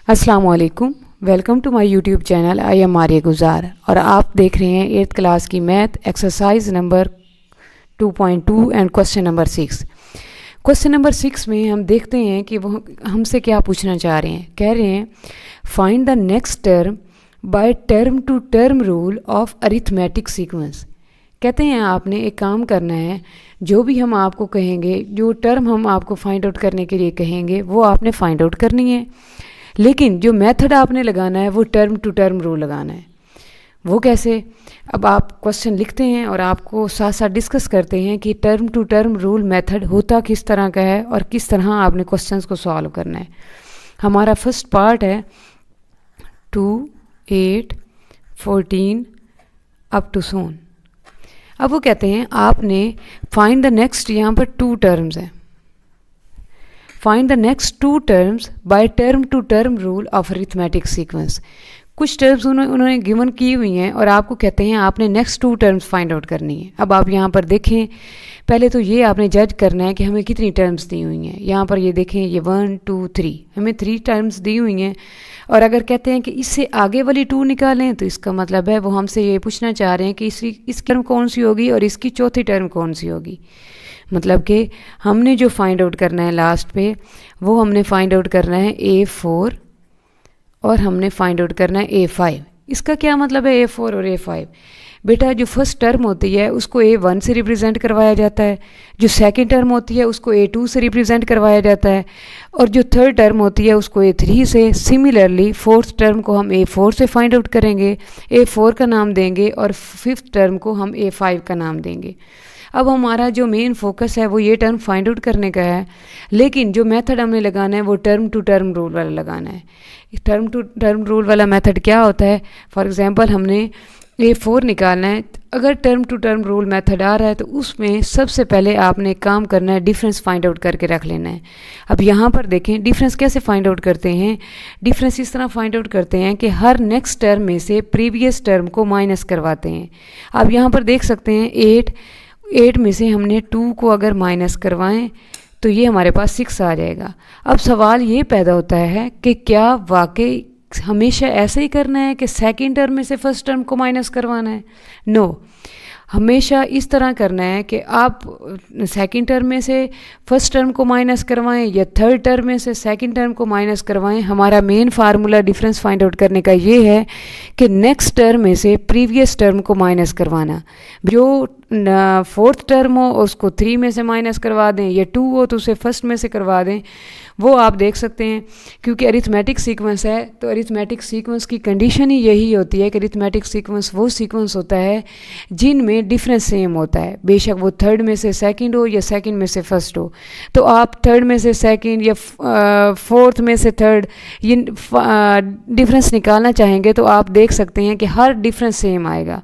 अस्सलाम वालेकुम, welcome to my YouTube channel. I am Arya Gujar और आप देख रहे हैं 8th क्लास की math exercise number 2.2 and question number 6। Question number 6 में हम देखते हैं कि वो हमसे क्या पूछना चाह रहे हैं। कह रहे हैं find the next term by term to term rule of arithmetic sequence. कहते हैं आपने एक काम करना है, जो भी हम आपको कहेंगे, जो टर्म हम आपको फाइंड आउट करने के लिए कहेंगे वो आपने फाइंड आउट करनी है, लेकिन जो मेथड आपने लगाना है वो टर्म टू टर्म रूल लगाना है। वो कैसे? अब आप क्वेश्चन लिखते हैं और आपको साथ साथ डिस्कस करते हैं कि term to term rule method होता किस तरह का है और किस तरह आपने क्वेश्चंस को सॉल्व करना है। हमारा फर्स्ट पार्ट है 2, 8, 14 अप टू सोन। अब वो कहते हैं आपने फाइंड द नेक्स्ट, यहाँ पर 2 टर्म्स हैं, find the next 2 terms by term to term rule of arithmetic sequence. कुछ टर्म्स उन्होंने गिवन की हुई हैं और आपको कहते हैं आपने नेक्स्ट 2 टर्म्स फाइंड आउट करनी है। अब आप यहाँ पर देखें, पहले तो ये आपने जज करना है कि हमें कितनी टर्म्स दी हुई हैं। यहाँ पर ये देखें, ये 1, 2, 3, हमें 3 टर्म्स दी हुई हैं। और अगर कहते हैं कि इससे आगे वाली 2 निकालें तो इसका मतलब है वो हमसे ये पूछना चाह रहे हैं कि इस टर्म कौन सी होगी और इसकी चौथी टर्म कौन सी होगी। मतलब कि हमने जो फाइंड आउट करना है लास्ट पे, वो हमने फाइंड आउट करना है A4 और हमने फाइंड आउट करना है A5। इसका क्या मतलब है A4 और A5? बेटा, जो फर्स्ट टर्म होती है उसको A1 से रिप्रेजेंट करवाया जाता है, जो सेकंड टर्म होती है उसको A2 से रिप्रेजेंट करवाया जाता है, और जो थर्ड टर्म होती है उसको A3 से। सिमिलरली फोर्थ टर्म को हम A4 से फाइंड आउट करेंगे, A4 का नाम देंगे, और फिफ्थ टर्म को हम A5 का नाम देंगे। अब हमारा जो मेन फोकस है वो ये टर्म फाइंड आउट करने का है, लेकिन जो मेथड हमने लगाना है वो टर्म टू टर्म रूल वाला लगाना है। टर्म टू टर्म रूल वाला मेथड क्या होता है? फॉर एग्जांपल हमने A4 निकालना है, अगर term to term rule method आ रहा है तो उसमें सबसे पहले आपने एक काम करना है, डिफरेंस फाइंड आउट करके रख लेना है। अब यहाँ पर देखें डिफरेंस कैसे फाइंड आउट करते हैं। डिफरेंस इस तरह फाइंड आउट करते हैं कि हर नेक्स्ट टर्म में से प्रीवियस टर्म को माइनस करवाते हैं। अब यहाँ पर देख सकते हैं 8 में से हमने 2 को अगर माइनस करवाएं तो ये हमारे पास 6 आ जाएगा। अब सवाल ये पैदा होता है कि क्या वाकई हमेशा ऐसे ही करना है कि सेकंड टर्म में से फर्स्ट टर्म को माइनस करवाना है? नो, हमेशा इस तरह करना है कि आप सेकंड टर्म में से फर्स्ट टर्म को माइनस करवाएं या थर्ड टर्म में से सेकंड टर्म को माइनस करवाएं। हमारा main formula difference find out करने का ये है कि नेक्स्ट टर्म में से प्रीवियस टर्म को माइनस करवाना। जो फोर्थ टर्म हो उसको 3 में से माइनस करवा दें, या 2 हो तो उसे फर्स्ट में से करवा दें। वो आप देख सकते हैं, क्योंकि अरिथमेटिक सीक्वेंस है तो अरिथमेटिक सीक्वेंस की कंडीशन ही यही होती है कि अरिथमेटिक सीक्वेंस वो सीक्वेंस होता है जिनमें डिफरेंस सेम होता है, बेशक वो थर्ड में से सेकंड हो या सेकंड में से फर्स्ट हो। तो आप थर्ड में से सेकंड या फोर्थ में से थर्ड ये डिफरेंस निकालना चाहेंगे तो आप देख सकते हैं कि हर डिफरेंस सेम आएगा।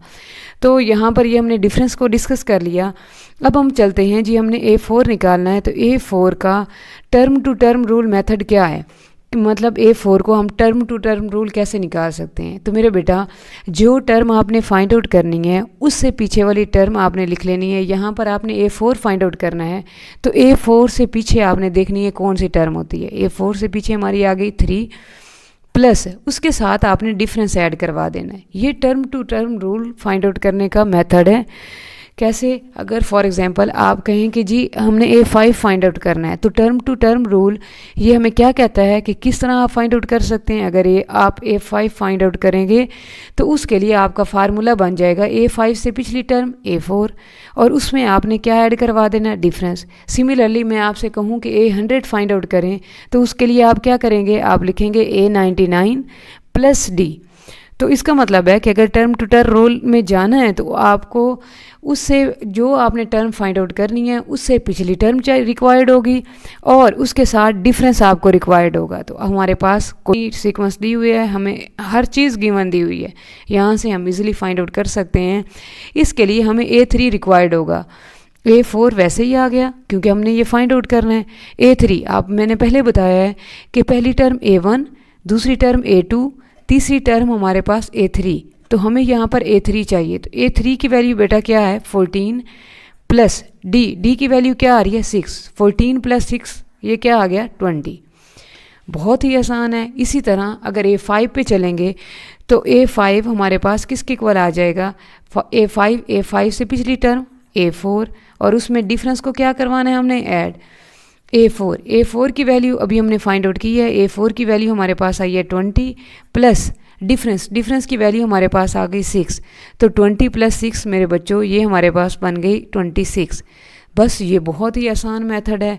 तो यहाँ पर ये हमने डिफरेंस को डिस्कस कर लिया। अब हम चलते हैं जी, हमने A4 निकालना है तो A4 का term to term rule method क्या है, मतलब A4 को हम टर्म टू टर्म रूल कैसे निकाल सकते हैं। तो मेरे बेटा, जो टर्म आपने फाइंड आउट करनी है उससे पीछे वाली टर्म आपने लिख लेनी है। यहाँ पर आपने A4 फाइंड आउट करना है तो A4 से पीछे आपने देखनी है कौन सी टर्म होती है। A4 से पीछे हमारी आ गई 3 प्लस उसके साथ आपने डिफरेंस ऐड करवा देना है। ये term to term rule find out करने का मेथड है। कैसे? अगर फॉर एग्जांपल आप कहें कि जी हमने A5 फाइंड आउट करना है तो टर्म टू टर्म रूल ये हमें क्या कहता है कि किस तरह आप फाइंड आउट कर सकते हैं। अगर आप A5 फाइंड आउट करेंगे तो उसके लिए आपका फार्मूला बन जाएगा A5 से पिछली टर्म A4 और उसमें आपने क्या ऐड करवा देना? डिफरेंस। सिमिलरली मैं आपसे कहूँ कि A100 फाइंड आउट करें तो उसके लिए आप क्या करेंगे? आप लिखेंगे A99 प्लस D। तो इसका मतलब है कि अगर टर्म टू टर्म रूल में जाना है तो आपको उससे जो आपने टर्म फाइंड आउट करनी है उससे पिछली टर्म रिक्वायर्ड होगी और उसके साथ डिफरेंस आपको रिक्वायर्ड होगा। तो हमारे पास कोई सीक्वेंस दी हुई है, हमें हर चीज़ गिवन दी हुई है, यहाँ से हम इजीली फाइंड आउट कर सकते हैं। इसके लिए हमें A3 रिक्वायर्ड होगा। A4 वैसे ही आ गया क्योंकि हमने ये फाइंड आउट करना है। A3 आप मैंने पहले बताया है कि पहली टर्म A1, दूसरी टर्म A2, तीसरी टर्म हमारे पास A3, तो हमें यहाँ पर A3 चाहिए। तो A3 की वैल्यू बेटा क्या है? 14 प्लस D की वैल्यू क्या आ रही है? 6। 14 प्लस 6 ये क्या आ गया? 20। बहुत ही आसान है। इसी तरह अगर A5 पे चलेंगे तो A5 हमारे पास किसके इक्वल आ जाएगा, A5 से पिछली टर्म A4, और उसमें डिफरेंस को क्या करवाना है हमने, ऐड। A4 की वैल्यू अभी हमने फाइंड आउट की है। A4 की वैल्यू हमारे पास आई है 20 प्लस डिफरेंस की वैल्यू हमारे पास आ गई 6। तो 20 प्लस 6 मेरे बच्चों ये हमारे पास बन गई 26। बस ये बहुत ही आसान मेथड है।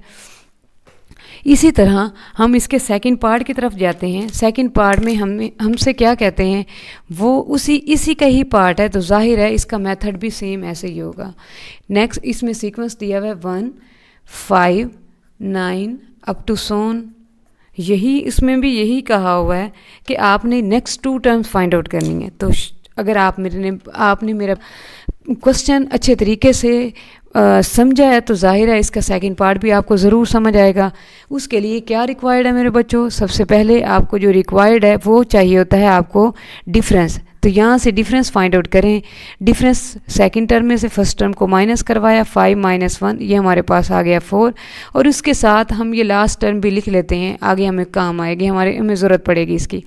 इसी तरह हम इसके सेकंड पार्ट की तरफ जाते हैं। सेकंड पार्ट में हमसे क्या कहते हैं, वो इसी का ही पार्ट है, तो जाहिर है इसका मेथड भी सेम ऐसे ही होगा। नेक्स्ट इसमें सीक्वेंस दिया हुआ है 1 5 9 अप टू सोन। यही इसमें भी यही कहा हुआ है कि आपने नेक्स्ट 2 टर्म्स फाइंड आउट करनी है। तो अगर आपने मेरा क्वेश्चन अच्छे तरीके से समझा है तो जाहिर है इसका सेकंड पार्ट भी आपको ज़रूर समझ आएगा। उसके लिए क्या रिक्वायर्ड है मेरे बच्चों, सबसे पहले आपको जो रिक्वायर्ड है वो चाहिए होता है आपको डिफरेंस। तो यहाँ से डिफरेंस फाइंड आउट करें। डिफरेंस सेकंड टर्म में से फर्स्ट टर्म को माइनस करवाया, 5 - 1 ये हमारे पास आ गया 4, और उसके साथ हम ये लास्ट टर्म भी लिख लेते हैं, आगे हमें काम आएगी, हमें ज़रूरत पड़ेगी इसकी।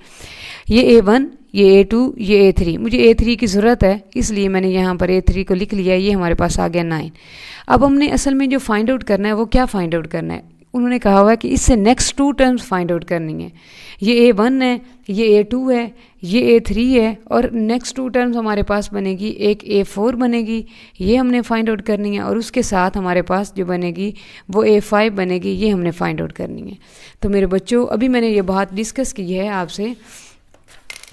ये A1, ये A2, ये A3, मुझे A3 की ज़रूरत है इसलिए मैंने यहाँ पर A3 को लिख लिया। ये हमारे पास आ गया 9। अब हमने असल में जो फाइंड आउट करना है वो क्या फाइंड आउट करना है, उन्होंने कहा हुआ है कि इससे नेक्स्ट 2 टर्म्स फाइंड आउट करनी है। ये A1 है, ये A2 है, ये A3 है, और नेक्स्ट 2 टर्म्स हमारे पास बनेगी, एक A4 बनेगी, ये हमने फाइंड आउट करनी है, और उसके साथ हमारे पास जो बनेगी वो A5 बनेगी, ये हमने फाइंड आउट करनी है। तो मेरे बच्चों अभी मैंने ये बात डिस्कस की है आपसे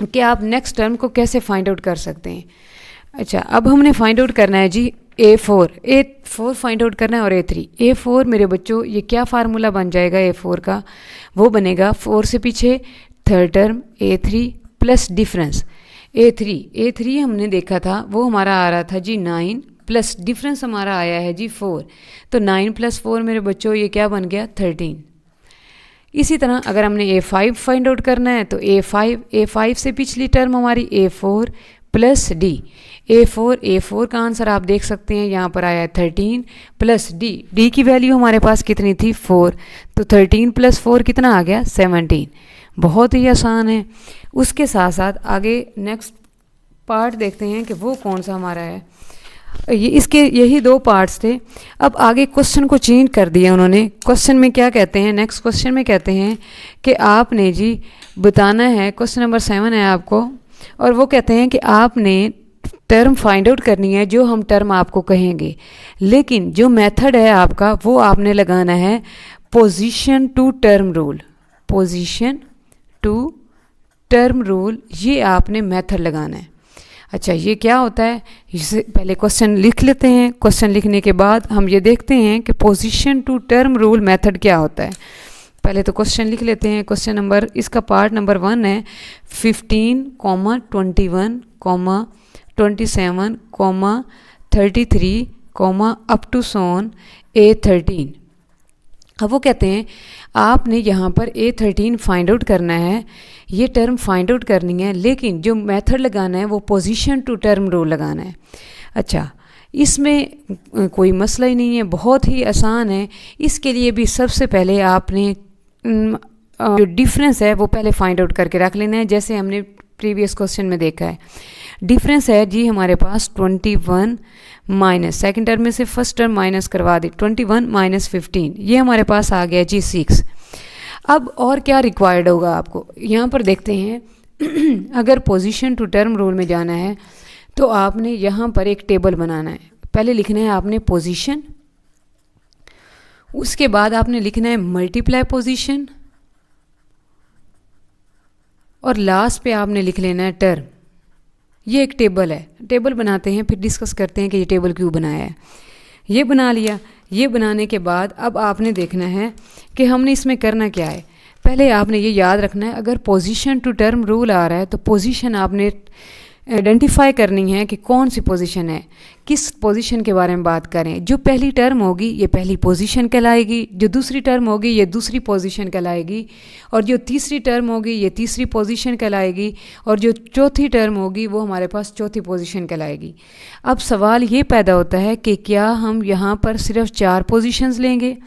कि आप नेक्स्ट टर्म को कैसे फाइंड आउट कर सकते हैं। अच्छा, अब हमने फाइंड आउट करना है जी A4 फाइंड आउट करना है, और A4 मेरे बच्चों ये क्या फार्मूला बन जाएगा A4 का, वो बनेगा 4 से पीछे third term A3 plus difference A3 हमने देखा था वो हमारा आ रहा था जी 9 प्लस डिफरेंस हमारा आया है जी 4। तो 9 + 4 मेरे बच्चों ये क्या बन गया 13। इसी तरह अगर हमने A5 फाइंड आउट करना है तो A5 से पिछली टर्म हमारी A4 प्लस D। A4 का आंसर आप देख सकते हैं यहाँ पर आया है 13 प्लस D की वैल्यू हमारे पास कितनी थी 4, तो 13 + 4 कितना आ गया 17। बहुत ही आसान है। उसके साथ साथ आगे नेक्स्ट पार्ट देखते हैं कि वो कौन सा हमारा है। यही 2 पार्ट्स थे। अब आगे क्वेश्चन को चेंज कर दिया उन्होंने। क्वेश्चन में क्या कहते हैं, नेक्स्ट क्वेश्चन में कहते हैं कि आपने जी बताना है, क्वेश्चन नंबर 7 है आपको, और वो कहते हैं कि आपने टर्म फाइंड आउट करनी है, जो हम टर्म आपको कहेंगे, लेकिन जो मेथड है आपका वो आपने लगाना है पोजीशन टू टर्म रूल, ये आपने मेथड लगाना है। अच्छा, ये क्या होता है, इसे पहले क्वेश्चन लिख लेते हैं। क्वेश्चन लिखने के बाद हम ये देखते हैं कि position to term rule method क्या होता है। पहले तो क्वेश्चन लिख लेते हैं। क्वेश्चन नंबर, इसका पार्ट नंबर 1 है 15, 21, 27, 33, अप टू सोन A13। अब वो कहते हैं आपने यहाँ पर A13 फाइंड आउट करना है, ये टर्म फाइंड आउट करनी है, लेकिन जो मेथड लगाना है वो पोजीशन टू टर्म रूल लगाना है। अच्छा, इसमें कोई मसला ही नहीं है, बहुत ही आसान है। इसके लिए भी सबसे पहले आपने जो डिफरेंस है वो पहले फाइंड आउट करके रख लेना है, जैसे हमने प्रीवियस क्वेश्चन में देखा है। डिफरेंस है जी हमारे पास 21 माइनस सेकेंड टर्म में से फर्स्ट टर्म माइनस करवा दी, 21 - 15, ये हमारे पास आ गया जी 6। अब और क्या रिक्वायर्ड होगा आपको, यहाँ पर देखते हैं। अगर पोजीशन टू टर्म रूल में जाना है तो आपने यहाँ पर एक टेबल बनाना है। पहले लिखना है आपने पोजीशन, उसके बाद आपने लिखना है मल्टीप्लाई पोजीशन, और लास्ट पे आपने लिख लेना है टर्म। ये एक टेबल है, टेबल बनाते हैं फिर डिस्कस करते हैं कि ये टेबल क्यों बनाया है। ये बना लिया। ये बनाने के बाद अब आपने देखना है कि हमने इसमें करना क्या है। पहले आपने ये याद रखना है, अगर पोजीशन टू टर्म रूल आ रहा है तो पोजीशन आपने आइडेंटिफाई करनी है कि कौन सी पोजीशन है, किस पोजीशन के बारे में बात करें। जो पहली टर्म होगी ये पहली पोजीशन कहलाएगी, जो दूसरी टर्म होगी ये दूसरी पोजीशन कहलाएगी, और जो तीसरी टर्म होगी ये तीसरी पोजीशन कहलाएगी, और जो चौथी टर्म होगी वो हमारे पास चौथी पोजीशन कहलाएगी। अब सवाल ये पैदा होता है कि क्या हम यहाँ पर सिर्फ 4 पोजीशंस लेंगे,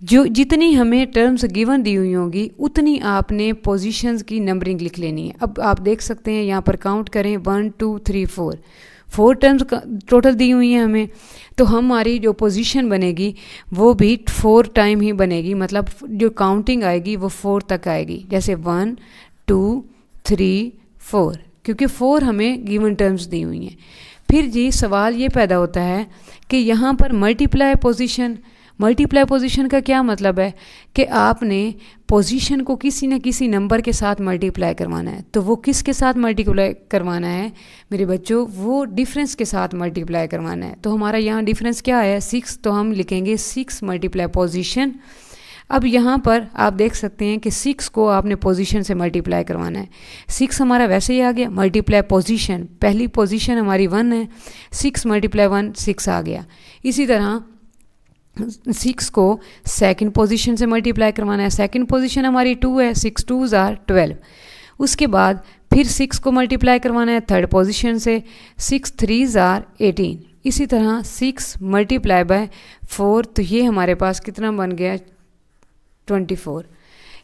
जो जितनी हमें टर्म्स गिवन दी हुई होंगी उतनी आपने पोजीशंस की नंबरिंग लिख लेनी है। अब आप देख सकते हैं यहाँ पर काउंट करें 1 2 3 4 टर्म्स टोटल दी हुई हैं हमें, तो हमारी जो पोजीशन बनेगी वो भी 4 टाइम ही बनेगी, मतलब जो काउंटिंग आएगी वो 4 तक आएगी, जैसे 1 2 3 4, क्योंकि 4 हमें गिवन टर्म्स दी हुई हैं। फिर जी सवाल ये पैदा होता है कि यहाँ पर मल्टीप्लाई पोजीशन का क्या मतलब है कि आपने पोजीशन को किसी न किसी नंबर के साथ मल्टीप्लाई करवाना है। तो वो किसके साथ मल्टीप्लाई करवाना है मेरे बच्चों? वो डिफरेंस के साथ मल्टीप्लाई करवाना है। तो हमारा यहाँ डिफरेंस क्या है? 6, तो हम लिखेंगे 6 मल्टीप्लाई पोजीशन। अब यहाँ पर आप देख सकते हैं कि 6 को आपने पोजीशन से मल्टीप्लाई करवाना है। 6 हमारा वैसे ही आ गया, मल्टीप्लाई पोजीशन, पहली पोजीशन हमारी 1 है, 6 मल्टीप्लाई 1 6 आ गया। इसी तरह 6 को सेकंड पोजीशन से मल्टीप्लाई करवाना है, सेकंड पोजीशन हमारी 2 है, 6 2s are 12। उसके बाद फिर 6 को मल्टीप्लाई करवाना है थर्ड पोजीशन से, 6 3s are 18। इसी तरह 6 मल्टीप्लाई बाय 4, तो ये हमारे पास कितना बन गया? 24।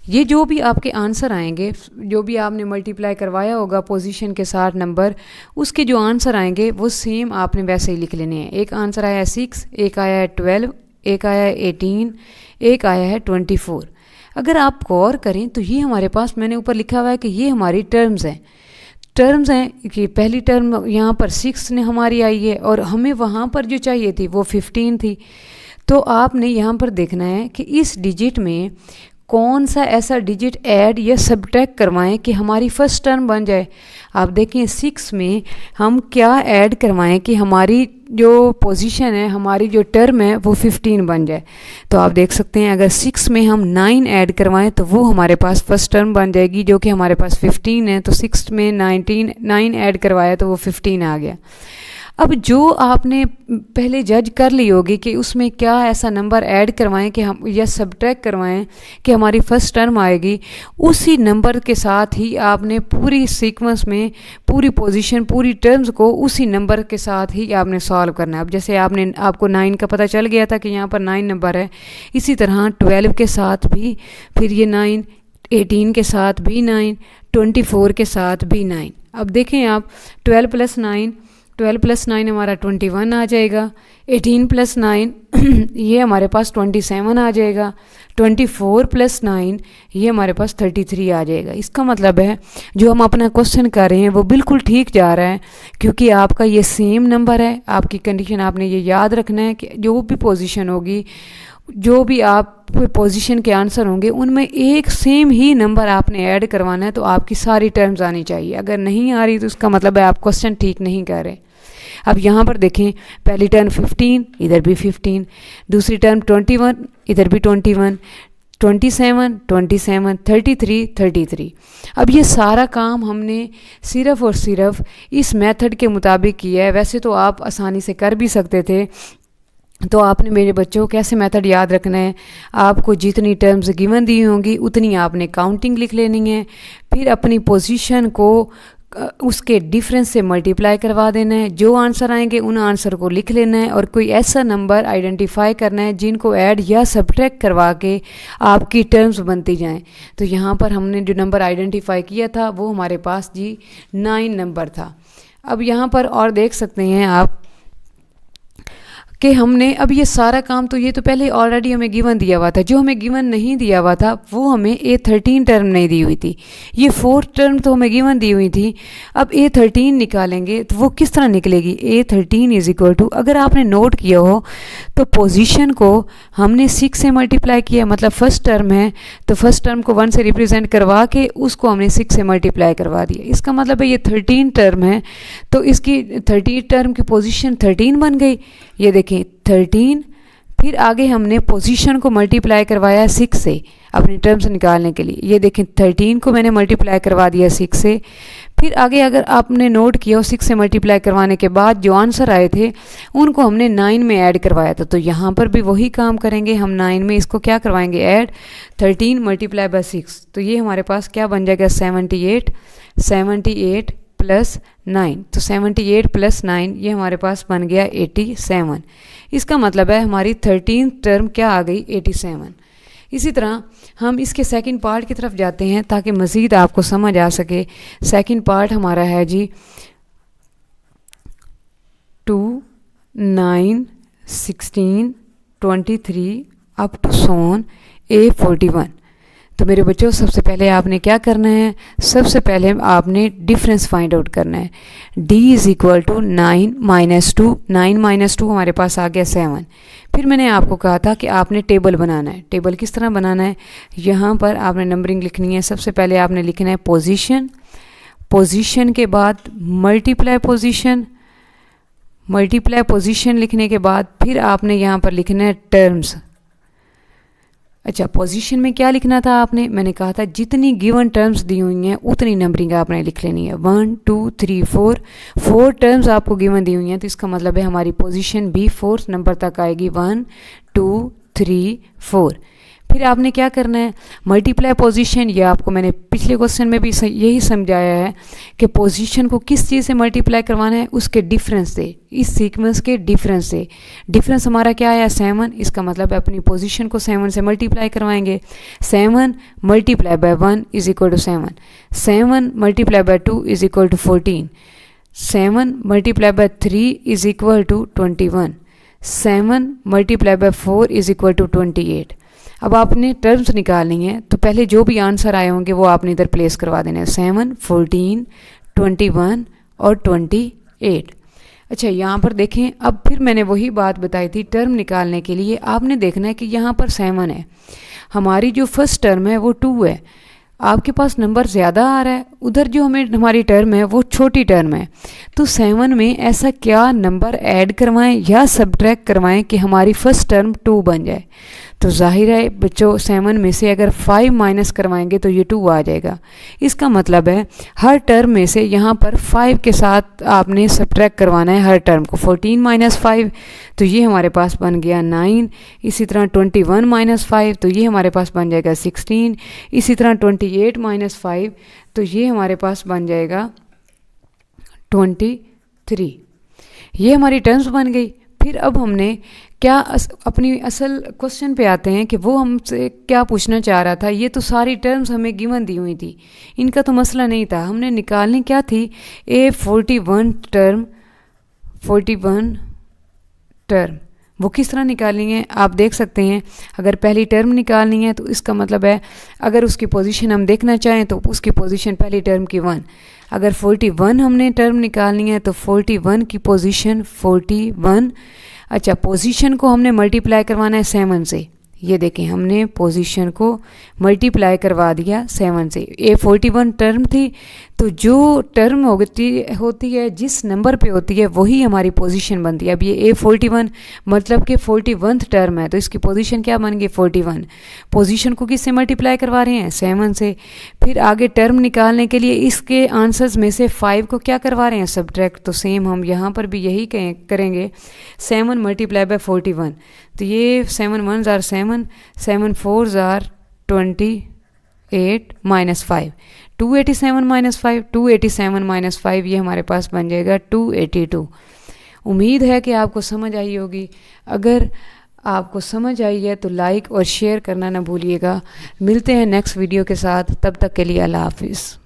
ये जो भी आपके आंसर आएंगे, जो भी आपने मल्टीप्लाई करवाया होगा पोजीशन के साथ नंबर, उसके जो आंसर आएंगे वो सेम आपने वैसे ही लिख लेने हैं। एक आंसर आया है 6, एक आया है 12, एक आया है 18, एक आया है 24। अगर आप गौर करें तो ये हमारे पास, मैंने ऊपर लिखा हुआ है कि ये हमारी टर्म्स हैं कि पहली टर्म यहाँ पर 6 ने हमारी आई है और हमें वहाँ पर जो चाहिए थी वो 15 थी। तो आपने यहाँ पर देखना है कि इस डिजिट में कौन सा ऐसा डिजिट ऐड या सब्ट्रैक्ट करवाएं कि हमारी फर्स्ट टर्म बन जाए। आप देखें 6 में हम क्या ऐड करवाएं कि हमारी जो पोजीशन है, हमारी जो टर्म है वो 15 बन जाए। तो आप देख सकते हैं अगर 6 में हम 9 ऐड करवाएं तो वो हमारे पास फर्स्ट टर्म बन जाएगी, जो कि हमारे पास 15 है। तो 6 में 9 ऐड करवाया तो वो 15 आ गया। अब जो आपने पहले जज कर ली होगी कि उसमें क्या ऐसा नंबर ऐड करवाएं कि हम या सब्ट्रैक्ट करवाएं कि हमारी फर्स्ट टर्म आएगी, उसी नंबर के साथ ही आपने पूरी सीक्वेंस में पूरी पोजीशन, पूरी टर्म्स को उसी नंबर के साथ ही आपने सॉल्व करना है। अब जैसे आपको 9 का पता चल गया था कि यहाँ पर 9 नंबर है, इसी तरह 12 के साथ भी फिर ये 9, 18 के साथ भी 9, 24 के साथ भी 9। अब देखें आप 12 + 9 हमारा 21 आ जाएगा, 18 + 9 ये हमारे पास 27 आ जाएगा, 24 + 9 ये हमारे पास 33 आ जाएगा। इसका मतलब है जो हम अपना क्वेश्चन कर रहे हैं वो बिल्कुल ठीक जा रहा है, क्योंकि आपका ये सेम नंबर है। आपकी कंडीशन आपने ये याद रखना है कि जो भी पोजीशन होगी, जो भी आप पोजीशन के आंसर होंगे, उनमें एक सेम ही नंबर आपने ऐड करवाना है, तो आपकी सारी टर्म्स आनी चाहिए। अगर नहीं आ रही तो उसका मतलब है आप क्वेश्चन ठीक नहीं कर रहे। अब यहाँ पर देखें, पहली टर्म 15, इधर भी 15, दूसरी टर्म 21, इधर भी 21, 27, 27, 33, 33। अब ये सारा काम हमने सिर्फ़ और सिर्फ इस मेथड के मुताबिक किया है। वैसे तो आप आसानी से कर भी सकते थे। तो आपने मेरे बच्चों कैसे मेथड याद रखना है, आपको जितनी टर्म्स गिवन दी होंगी उतनी आपने काउंटिंग लिख लेनी है, फिर अपनी पोजीशन को उसके डिफरेंस से मल्टीप्लाई करवा देना है। जो आंसर आएंगे उन आंसर को लिख लेना है और कोई ऐसा नंबर आइडेंटिफाई करना है जिनको ऐड या सब्ट्रैक्ट करवा के आपकी टर्म्स बनती जाएं। तो यहाँ पर हमने जो नंबर आइडेंटिफाई किया था वो हमारे पास जी 9 नंबर था। अब यहाँ पर और देख सकते हैं आप कि हमने अब ये सारा काम, तो ये तो पहले ऑलरेडी हमें गिवन दिया हुआ था। जो हमें गिवन नहीं दिया हुआ था वो हमें A13 टर्म नहीं दी हुई थी, ये 4 टर्म तो हमें गिवन दी हुई थी। अब A13 निकालेंगे तो वो किस तरह निकलेगी? A13 = अगर आपने नोट किया हो तो पोजीशन को हमने 6 से मल्टीप्लाई किया, मतलब फर्स्ट टर्म है तो फर्स्ट टर्म को 1 से रिप्रेजेंट करवा के उसको हमने 6 से मल्टीप्लाई करवा दिया। इसका मतलब है ये 13 टर्म है, तो इसकी 13 टर्म की पोजीशन 13 बन गई। ये देखें 13, फिर आगे हमने पोजीशन को मल्टीप्लाई करवाया 6 से अपनी टर्म्स निकालने के लिए। ये देखें 13 को मैंने मल्टीप्लाई करवा दिया 6 से। फिर आगे अगर आपने नोट किया हो 6 से मल्टीप्लाई करवाने के बाद जो आंसर आए थे उनको हमने 9 में ऐड करवाया था। तो यहाँ पर भी वही काम करेंगे, हम 9 में इसको क्या करवाएंगे ऐड, 13 × 6। तो ये हमारे पास क्या बन जाएगा 78 78 प्लस 9, तो 78 प्लस 9 ये हमारे पास बन गया 87। इसका मतलब है हमारी 13th टर्म क्या आ गई, 87। इसी तरह हम इसके सेकंड पार्ट की तरफ जाते हैं ताकि मज़ीद आपको समझ आ सके। सेकंड पार्ट हमारा है जी 2, 9, 16, 23 अप टू सोन A41। तो मेरे बच्चों सबसे पहले आपने क्या करना है, सबसे पहले आपने डिफरेंस फाइंड आउट करना है। D is equal to 9 minus 2, 9 minus 2 हमारे पास आ गया 7। फिर मैंने आपको कहा था कि आपने टेबल बनाना है। टेबल किस तरह बनाना है, यहाँ पर आपने नंबरिंग लिखनी है। सबसे पहले आपने लिखना है पोजीशन, पोजीशन के बाद मल्टीप्लाई पोजीशन, मल्टीप्लाई पोजीशन लिखने के बाद फिर आपने यहाँ पर लिखना है टर्म्स। अच्छा, पोजीशन में क्या लिखना था आपने, मैंने कहा था जितनी गिवन टर्म्स दी हुई हैं उतनी नंबरिंग आपने लिख लेनी है। 1 2 3 4, 4 टर्म्स आपको गिवन दी हुई हैं, तो इसका मतलब है हमारी पोजीशन भी 4 नंबर तक आएगी। 1 2 3 4। फिर आपने क्या करना है, मल्टीप्लाई पोजीशन। ये आपको मैंने पिछले क्वेश्चन में भी यही समझाया है कि पोजीशन को किस चीज़ से मल्टीप्लाई करवाना है, उसके डिफरेंस से, इस सीक्वेंस के डिफरेंस से। डिफरेंस हमारा क्या आया, 7। इसका मतलब है अपनी पोजीशन को 7 से मल्टीप्लाई करवाएंगे। 7 multiply by 1 is equal to 7, 7 multiply by 2 is equal to 14, 7 multiply by 3 is equal to 21, 7 multiply by 4 is equal to 28। अब आपने टर्म्स निकालनी है, तो पहले जो भी आंसर आए होंगे वो आपने इधर प्लेस करवा देने हैं। 7 14 21 और 28। अच्छा, यहाँ पर देखें, अब फिर मैंने वही बात बताई थी, टर्म निकालने के लिए आपने देखना है कि यहाँ पर 7 है, हमारी जो फर्स्ट टर्म है वो 2 है, आपके पास नंबर ज़्यादा आ रहा है, उधर जो हमारी टर्म है वो छोटी टर्म है। तो 7 में ऐसा क्या नंबर ऐड करवाएं या सब्ट्रैक्ट करवाएं कि हमारी फर्स्ट टर्म 2 बन जाए। तो जाहिर है बच्चों 7 में से अगर 5 माइनस करवाएंगे तो ये 2 आ जाएगा। इसका मतलब है हर टर्म में से यहाँ पर 5 के साथ आपने सब्ट्रैक्ट करवाना है हर टर्म को। 14 माइनस 5 तो ये हमारे पास बन गया 9। इसी तरह 21 माइनस 5 तो ये हमारे पास बन जाएगा 16। इसी तरह 28 माइनस 5 तो ये हमारे पास बन जाएगा 23। ये हमारी टर्म्स बन गई। फिर अब हमने क्या अपनी असल क्वेश्चन पे आते हैं कि वो हमसे क्या पूछना चाह रहा था। ये तो सारी टर्म्स हमें गिवन दी हुई थी, इनका तो मसला नहीं था, हमने निकालनी क्या थी, A41 टर्म, 41 टर्म। वो किस तरह निकालनी है आप देख सकते हैं। अगर पहली टर्म निकालनी है तो इसका मतलब है अगर उसकी पोजीशन हम देखना चाहें तो उसकी पोजीशन पहली टर्म की 1। अगर 41 हमने टर्म निकालनी है तो 41 की पोजीशन 41। अच्छा, पोजीशन को हमने मल्टीप्लाई करवाना है 7 से। ये देखें, हमने पोजीशन को मल्टीप्लाई करवा दिया 7 से। A41 टर्म थी, तो जो टर्म होती है जिस नंबर पे होती है वही हमारी पोजीशन बनती है। अब ये A41 मतलब कि 41th टर्म है, तो इसकी पोजीशन क्या बन गई 41। पोजीशन को किससे मल्टीप्लाई करवा रहे हैं 7 से। फिर आगे टर्म निकालने के लिए इसके आंसर्स में से 5 को क्या करवा रहे हैं सब्ट्रैक्ट। तो सेम हम यहाँ पर भी यही करेंगे, 7 मल्टीप्लाई बाय 41। तो ये 7 1s are 7, 7 4s are 28 minus 5, 287 minus 5, 287 minus 5 ये हमारे पास बन जाएगा 282। उम्मीद है कि आपको समझ आई होगी। अगर आपको समझ आई है तो लाइक और शेयर करना ना भूलिएगा। मिलते हैं नेक्स्ट वीडियो के साथ, तब तक के लिए अल्लाह हाफिज़।